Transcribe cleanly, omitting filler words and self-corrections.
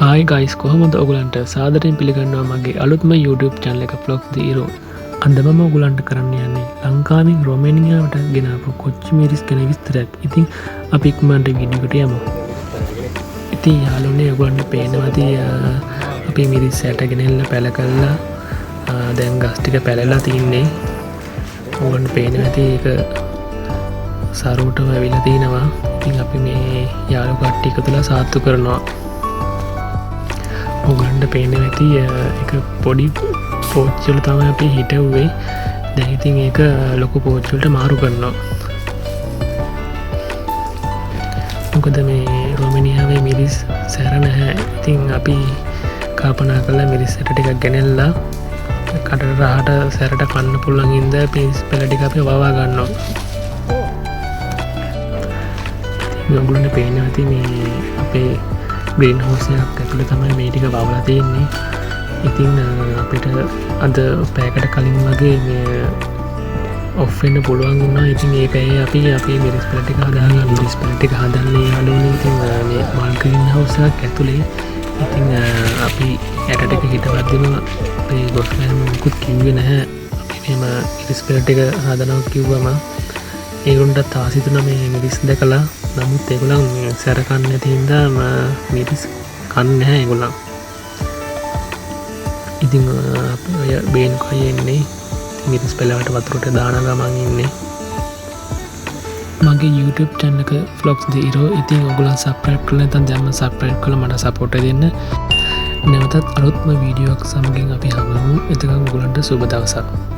Hi guys කොහොමද ඔගලන්ට සාදරයෙන් පිළිගන්නවා මගේ අලුත්ම YouTube channel එක vlogs zero. අද මම ඔයගලන්ට කරන්න යන්නේ ලංකාවෙන් රොමේනියාවට ගෙනාපු කොච්චි මිරිස් ගැන විස්තරයක්. ඉතින් අපි ඉක්මනට වීඩියෝ එකට යමු. ඉතින් යාළුවනේ ඔයගලන්ට පේනවා ඇති අපි මිරිස් ඇට ගෙනල්ලා පැල කළා. දැන් ගස් ටික පැලලා තින්නේ. ඔයගලන්ට පේනවා ඇති ඒක සරුවටම ඇවිල්ලා තිනවා. ඉතින් අපි මේ යාළුවෝ කට්ටිය එකතුලා සාත්තු කරනවා. ඔගලන්ට පේන ඇති එක පොඩි පෝච්චල තම අපි හිටව්වේ. දැන් ඉතින් ඒක ලොකු පෝච්චලට මාරු කරනවා. මොකද මේ රොමේනියාවේ මිරිස් සැර නැහැ. ඉතින් අපි කල්පනා කළා මිරිස් ඇට ටිකක් ගෙනල්ලා කටට රහට සැරට කන්න පුළුවන් ඉඳ පිස් පෙළ ටික අපි වවා ගන්නවා. ඉතින් ඔයගොල්ලන්ට පේනවා ඇති මේ අපේ ග්‍රීන් හවුස් එකක් ඇතුළේ තමයි මේ ටික වවලා තියෙන්නේ. ඉතින් අපිට අද පැයකට කලින් වගේ මේ ඔෆ් වෙන්න පුළුවන් වුණා. ඉතින් ඒකයි අපි අපේ මිරිස් පැල ටික හදාගන්න මිරිස් පැල ටික හදන්නේ යාළුවනේ. ඉතින් මේ මල් ග්‍රීන් හවුස් එකක් ඇතුළේ ඉතින් අපි ඇට ටික හිටවත් දෙනවා. අපේ බොස් මෑණිම මුකුත් කිව්වේ නැහැ. අපි මෙහෙම මිරිස් පැල ටික හදනවා කිව්වම ඒගොල්ලන්ට තාසිතුන මේ මිරිස් දැකලා. නමුත් ඒගොල්ලන් සැර කන්න නැති හින්දා මිරිස් කන්නේ නැහැ ඒගොල්ලන්. ඉතින් ඔය බේනුකයි එන්නේ මිරිස් පෙළවට වතුරට දාන ගමන් ඉන්නේ. මගේ YouTube channel එක vlogs zero. ඉතින් ඔයගොල්ලන් subscribe කරලා නැත්නම් දැන්ම subscribe කරලා මට support දෙන්න. නැවතත් අලුත්ම වීඩියෝ එකක් සමගින් අපි හමුවෙමු. එතකන් ඔයගොල්ලන්ට සුබ දවසක්.